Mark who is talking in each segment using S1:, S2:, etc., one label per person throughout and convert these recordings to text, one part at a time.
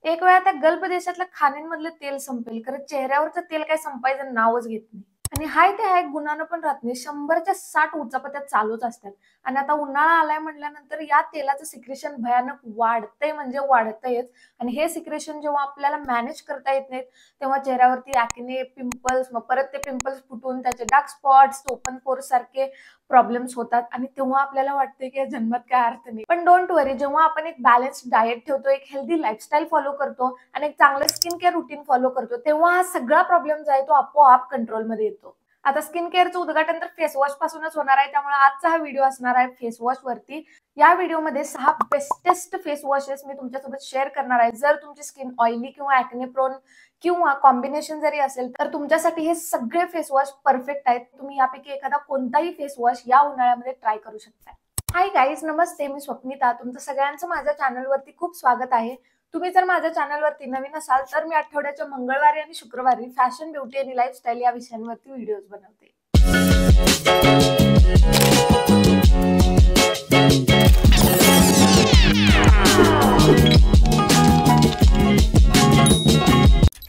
S1: एक वेळा त्या गल्फ देशातल्या खाणींमधलं तेल संपेल, खरं चेहऱ्यावरचं तेल काही संपायचं नावच घेत नाही. आणि हाय ते हाय गुणानं पण राहत नाही. 100च्या 60 उचापत्या चालूच असतात. आणि आता उन्हाळा आलाय म्हटल्यानंतर या तेलाचं सिक्रेशन भयानक वाढतंय म्हणजे वाढतंयच. आणि हे सिक्रेशन जेव्हा आपल्याला मॅनेज करता येत नाहीत, तेव्हा चेहऱ्यावरती ॲक्ने, पिंपल्स, मग परत ते पिंपल्स फुटून त्याचे डार्क स्पॉट्स, ओपन पोर्स सारखे प्रॉब्लेम्स होतात आणि तेव्हा आपल्याला वाटते की या जन्मात काय अर्थ नाही. पण डोंट वरी, जेव्हा आपण एक बॅलन्स्ड डाएट ठेवतो, एक हेल्दी लाईफस्टाईल फॉलो करतो आणि एक चांगलं स्किन केअर रुटीन फॉलो करतो, तेव्हा हा सगळा प्रॉब्लेम जो आहे तो आपोआप कंट्रोलमध्ये येतो. आता स्किन केअरचं उद्घाटन तर फेस वॉश पासूनच होणार आहे, त्यामुळे आजचा हा व्हिडिओ असणार आहे फेस वॉश वरती. या व्हिडिओमध्ये 6 बेस्टेस्ट फेस वॉशेस मी तुमच्यासोबत शेअर करणार आहे. जर तुमची स्किन ऑइली किंवा ॲक्ने प्रोन किंवा कॉम्बिनेशन जरी असेल तर तुमच्यासाठी हे सगळे फेस वॉश परफेक्ट आहेत. तुम्ही यापैकी एखादा कोणताही फेस वॉश या उन्हाळ्यामध्ये ट्राय करू शकता. हाय गाईज, नमस्ते. मी स्वप्निता. तुमचं सगळ्यांचं माझ्या चॅनलवरती खूप स्वागत आहे. तुम्ही जर माझ्या चॅनलवरती नवीन असाल तर मी आठवड्याच्या मंगळवारी आणि शुक्रवारी फॅशन, ब्युटी आणि लाईफस्टाईल या विषयांवरती व्हिडिओज बनवते.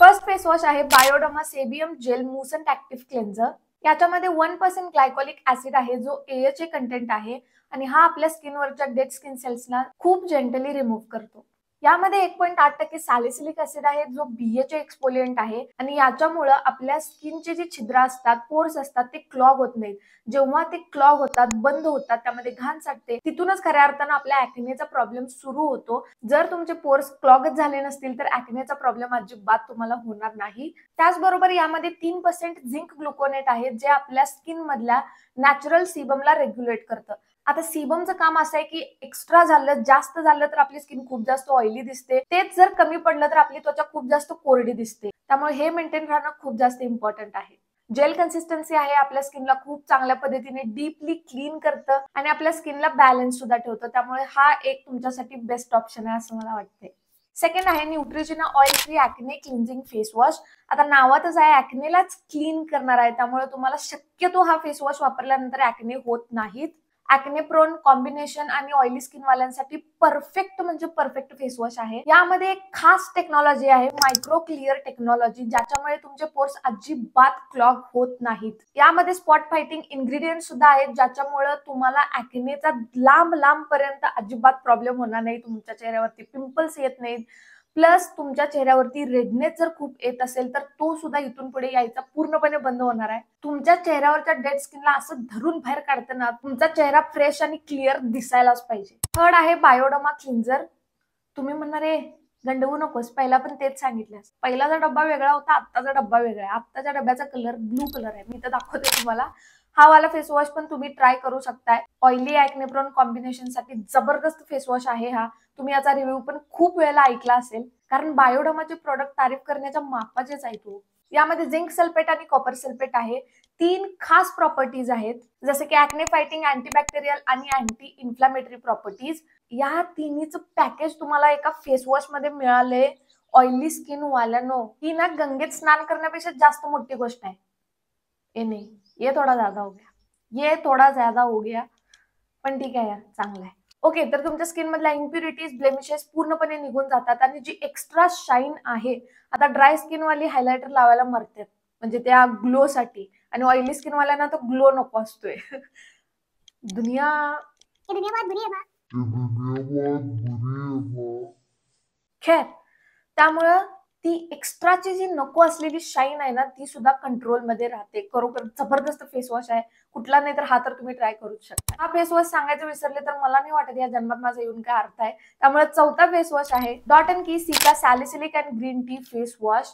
S1: फर्स्ट फेस वॉश आहे बायोडर्मा सेबियम जेल मूसेंट ऍक्टिव्ह क्लेन्झर. याच्यामध्ये 1% ग्लायकोलिक ऍसिड आहे, जो AHA कंटेंट आहे आणि हा आपल्या स्किनवरच्या डेड स्किन सेल्सला खूप जेंटली रिमूव्ह करतो. यामध्ये 1.8% सॅलिसिलिक ऍसिड आहे, जो BHA एक्सफोलियंट आहे आणि याच्यामुळे आपल्या स्किनचे जे छिद्र असतात, पोर्स असतात, ते क्लॉग होत नाहीत. जेव्हा ते क्लॉग होतात, बंद होतात, त्यामध्ये घाण साठते, तिथूनच खऱ्या अर्थानं आपल्या ॲक्नेचा प्रॉब्लेम सुरू होतो. जर तुमचे पोर्स क्लॉगच झाले नसतील तर ॲक्नेचा प्रॉब्लेम अजिबात तुम्हाला होणार नाही. त्याचबरोबर यामध्ये 3% झिंक ग्लुकोनेट आहे, जे आपल्या स्किन मधल्या नॅचरल सीबमला रेग्युलेट करतं. आता सीबमचं काम असं आहे की एक्स्ट्रा झालं, जास्त झालं तर आपली स्किन खूप जास्त ऑइली दिसते, तेच जर कमी पडलं तर आपली त्वचा खूप जास्त कोरडी दिसते. त्यामुळे हे मेंटेन राहणं खूप जास्त इम्पॉर्टंट आहे. जेल कन्सिस्टन्सी आहे, आपल्या स्किनला खूप चांगल्या पद्धतीने डीपली क्लीन करतं आणि आपल्या स्किनला बॅलन्स सुद्धा ठेवतं. त्यामुळे हा एक तुमच्यासाठी बेस्ट ऑप्शन आहे असं मला वाटते. सेकंड आहे Neutrogena oil free acne cleansing face wash. आता नावातच आहे, ॲक्नेलाच क्लीन करणार आहे, त्यामुळे तुम्हाला शक्यतो हा फेस वॉश वापरल्यानंतर ॲक्ने होत नाहीत. ॲक्ने प्रोन, कॉम्बिनेशन आणि ऑइली स्किन वाल्यांसाठी परफेक्ट म्हणजे परफेक्ट फेस वॉश आहे. यामध्ये एक खास टेक्नॉलॉजी आहे, मायक्रो क्लिअर टेक्नॉलॉजी, ज्याच्यामुळे तुमचे पोर्स अजिबात क्लॉग होत नाहीत. यामध्ये स्पॉट फायटिंग इन्ग्रेडियंट सुद्धा आहेत, ज्याच्यामुळे तुम्हाला ॲक्नेचा लांब लांब पर्यंत अजिबात प्रॉब्लेम होणार नाही. तुमच्या चेहऱ्यावरती पिंपल्स येत नाहीत. प्लस तुमच्या चेहऱ्यावरती रेडनेस जर खूप येत असेल तर तो सुद्धा इथून पुढे यायचा पूर्णपणे बंद होणार आहे. तुमच्या चेहऱ्यावरच्या डेड स्किनला असं धरून बाहेर काढताना तुमचा चेहरा फ्रेश आणि क्लिअर दिसायलाच पाहिजे. थर्ड आहे बायोडर्मा क्लिन्झर. तुम्ही म्हणणार आहे गंडवू नकोस, पहिला पण तेच सांगितलंस. पहिलाचा डब्बा वेगळा होता, आत्ताचा डब्बा वेगळा आहे. आत्ताच्या डब्याचा कलर ब्लू कलर आहे, मी तर दाखवते तुम्हाला. हा वाला फेस वॉश पण तुम्ही ट्राय करू शकताय. ऑइली ॲक्ने प्रोन कॉम्बिनेशन साठी जबरदस्त फेस वॉश आहे हा. तुम्ही याचा रिव्ह्यू पण खूप वेळेला ऐकला असेल, कारण बायोडर्माचे प्रोडक्ट तारीफ करण्याच्या मापाचेच आहे तो. यामध्ये झिंक सल्फेट आणि कॉपर सल्फेट आहे. 3 खास प्रॉपर्टीज आहेत, जसे की ॲक्ने फायटिंग, अँटीबॅक्टेरियल आणि अँटी इन्फ्लामेटरी प्रॉपर्टीज. या तिन्हीचं पॅकेज तुम्हाला एका फेस वॉश मध्ये मिळाले. ऑइली स्किन वाल्यानो, ही ना गंगेत स्नान करण्यापेक्षा जास्त मोठी गोष्ट आहे. ए नाही, ये थोडा ज्यादा हो गया, ये थोडा ज्यादा हो गया, पण ठीक आहे यार, चांगलं आहे. ओके, तर तुमच्या स्किन मधल्या इम्प्युरिटीज, ब्लेमिशेस पूर्णपणे निघून जातात आणि जी एक्स्ट्रा शाईन आहे, आता ड्राय स्किन वाली हायलायटर लावायला मरतात म्हणजे त्या ग्लो साठी, आणि ऑइली स्किन वाल्यांना तो ग्लो नको असतोय. दुनिया बहुत बुरी है खैर, त्यामुळं ती एक्स्ट्राची जी नको असलेली शाईन आहे ना, ती सुद्धा कंट्रोलमध्ये राहते. खरोखर जबरदस्त फेस वॉश आहे. कुठला नाही तर हा तर तुम्ही ट्राय करूच शकता. हा फेस वॉश सांगायचं विसरले तर मला नाही वाटत या जन्मात माझा येऊन काय अर्थ आहे. त्यामुळे चौथा फेस वॉश आहे डॉट अँड की सिका salicylic and green tea face wash.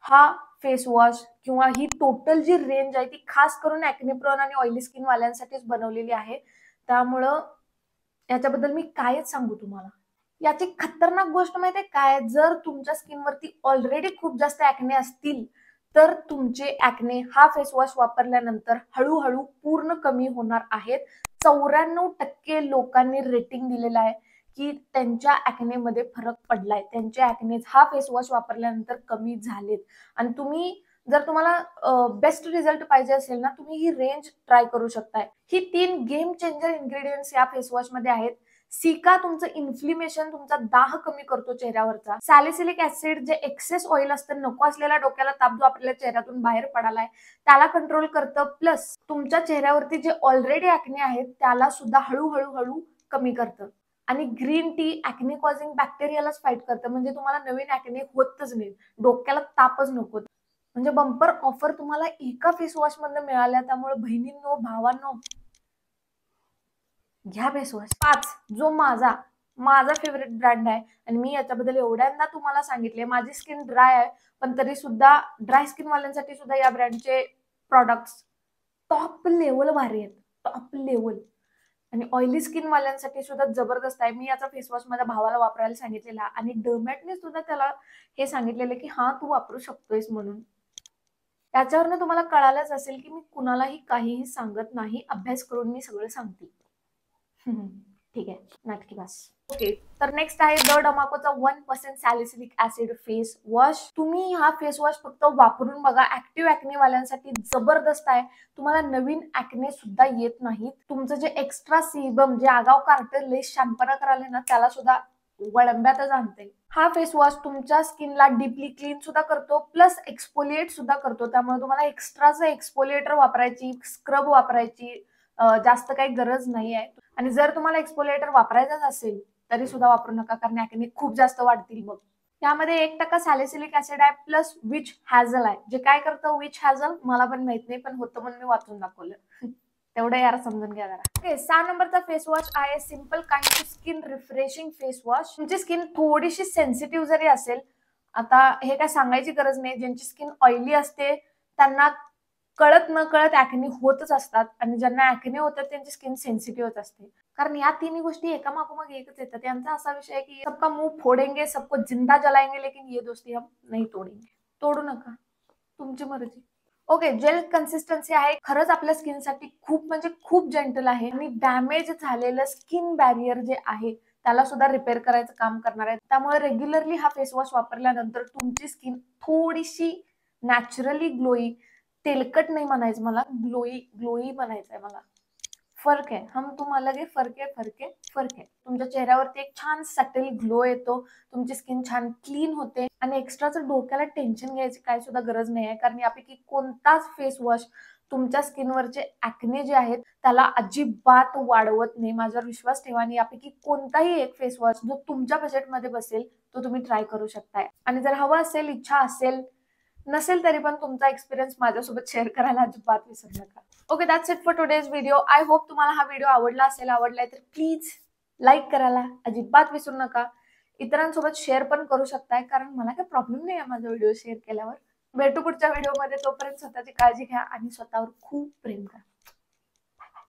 S1: हा फेस वॉश किंवा ही टोटल जी रेंज आहे ती खास करून ॲक्ने प्रोन आणि ऑइली स्किन वाल्यांसाठीच बनवलेली आहे. त्यामुळं याच्याबद्दल मी कायच सांगू तुम्हाला. याची खतरनाक गोष्ट माहितीये काय, जर तुमच्या स्किनवरती ऑलरेडी खूप जास्त ॲक्ने असतील तर तुमचे ॲक्ने हा फेस वॉश वापरल्यानंतर हळूहळू पूर्ण कमी होणार आहेत. 94% लोकांनी रेटिंग दिलेलं आहे की त्यांच्या ॲक्नेमध्ये फरक पडलाय, त्यांचे ॲक्ने हा फेस वॉश वापरल्यानंतर कमी झालेत. आणि जर तुम्हाला बेस्ट रिझल्ट पाहिजे असेल ना, तुम्ही ही रेंज ट्राय करू शकताय. ही 3 गेम चेंजर इन्ग्रेडियंट्स या फेस वॉश मध्ये आहेत, सिका तुमचं इन्फ्लिमेशन, तुमचा दाह कमी करतो चेहऱ्यावरचा. सॅलिसिलिक ऍसिड जे एक्सेस ऑइल असतं, नको असलेल्या डोक्याला ताप जो आपल्या चेहऱ्यातून बाहेर पडालाय त्याला कंट्रोल करतं. प्लस तुमच्या चेहऱ्यावरती जे ऑलरेडी ऍक्ने आहेत त्याला सुद्धा हळूहळू कमी करतं. आणि ग्रीन टी ऍक्ने कॉझिंग बॅक्टेरियालाच फाईट करतं, म्हणजे तुम्हाला नवीन ऍक्ने होतच नाही, डोक्याला तापच नको. म्हणजे बंपर ऑफर तुम्हाला एका फेस वॉश मधनं मिळाल्या. त्यामुळे बहिणींनो, भावांनो, घ्या फेस वॉश. 5 जो माझा फेवरेट ब्रँड आहे आणि मी याच्याबद्दल एवढ्यांदा तुम्हाला सांगितले. माझी स्किन ड्राय आहे पण तरी सुद्धा ड्राय स्किन वाल्यांसाठी सुद्धा या ब्रँडचे प्रॉडक्ट्स टॉप लेवल भारी आहेत, टॉप लेवल. आणि ऑइली स्किन वाल्यांसाठी सुद्धा जबरदस्त आहे. मी याचा फेस वॉश माझ्या भावाला वापरायला सांगितलेला आणि डर्मॅटने सुद्धा त्याला हे सांगितलेलं की हा तू वापरू शकतोयस म्हणून. त्याच्यावरनं तुम्हाला कळालंच असेल की मी कुणालाही काहीही सांगत नाही, अभ्यास करून मी सगळं सांगते. ठीक आहे, नाटकी बस. ओके, तर नेक्स्ट आहे द डमाकोचा 1% सॅलिसिलिक ऍसिड फेस वॉश. तुम्ही हा फेस वॉश फक्त वापरून बघा, ऍक्टिव्ह ऍक्ने वाल्यांसाठी जबरदस्त आहे. तुम्हाला नवीन ऍक्ने सुद्धा येत नाहीत. तुमचं जे एक्स्ट्रा सीबम, जे आगाव कार्टर लेस शॅम्पना करायला ना, त्याला सुद्धा वळंब्यातच आणते. हा फेस वॉश तुमच्या स्किनला डीपली क्लीन सुद्धा करतो, प्लस एक्सपोलिएट सुद्धा करतो. त्यामुळे तुम्हाला एक्स्ट्राचं एक्सपोलिएटर वापरायची, स्क्रब वापरायची जास्त काही गरज नाही आहे. आणि जर तुम्हाला एक्सपोलिएटर वापरायचाच असेल तरी सुद्धा वापरू नका, कारण ऍक्ने खूप जास्त वाढतील मग. त्यामध्ये 1% सॅलिसिलिक ऍसिड आहे प्लस विच हॅझल आहे. जे काय करतं विच हॅझल मला पण माहित नाही, पण होतं म्हणून मी वाचून दाखवलं. तेवढं यार समजून घ्या जरा. ओके, 6 नंबरचा फेस वॉश आहे simple kind to skin refreshing face wash. तुमची स्किन थोडीशी सेन्सिटिव्ह जरी असेल, आता हे काय सांगायची गरज नाही, ज्यांची स्किन ऑइली असते त्यांना कळत न कळत ऍक्ने होतच असतात आणि ज्यांना ऍक्ने होतात त्यांची स्किन सेन्सिटिव्ह असते. कारण या तिन्ही गोष्टी एका मागोमाग एकच येतात. यांचा असा विषय आहे की सबका मुंह फोडेंगे, सबको जिंदा जलाएंगे, लेकिन ये दोस्ती हम नहीं तोडेंगे. तोडू नका, तुमची मर्जी. ओके, जेल कन्सिस्टन्सी आहे, खरंच आपल्या स्किनसाठी खूप म्हणजे खूप जेंटल आहे आणि डॅमेज झालेलं स्किन बॅरियर जे आहे त्याला सुद्धा रिपेअर करायचं काम करणार आहे. त्यामुळे रेग्युलरली हा फेस वॉश वापरल्यानंतर तुमची स्किन थोडीशी नॅचरली ग्लोई, तेलकट नाही म्हणायचं मला, ग्लोई म्हणायचंय मला. फरक आहे, हम तुम अलग आहे, फरक आहे. तुमच्या चेहऱ्यावरती एक छान सटल ग्लो येतो, तुमची स्किन छान क्लीन होते आणि एक्स्ट्राचं डोक्याला टेन्शन घ्यायची काय सुद्धा गरज नाही आहे. कारण यापैकी कोणताच फेस वॉश तुमच्या स्किनवरचे ऍक्ने जे आहेत त्याला अजिबात वाढवत नाही. माझ्यावर विश्वास ठेवा आणि यापैकी कोणताही एक फेस वॉश जो तुमच्या बजेटमध्ये बसेल तो तुम्ही ट्राय करू शकताय. आणि जर हवं असेल, इच्छा असेल, नसेल तरी पण तुमचा एक्सपिरियन्स माझ्यासोबत शेअर करायला अजिबात विसरू नका. Okay, that's it for today's video. I hope तुम्हाला हा व्हिडिओ आवडला असेल. आवडलाय तर प्लीज लाईक करायला अजिबात विसरू नका. इतरांसोबत शेअर पण करू शकताय, कारण मला काही प्रॉब्लेम नाही आहे माझा व्हिडिओ शेअर केल्यावर. भेटू पुढच्या व्हिडिओमध्ये. तोपर्यंत स्वतःची काळजी घ्या आणि स्वतःवर खूप प्रेम करा.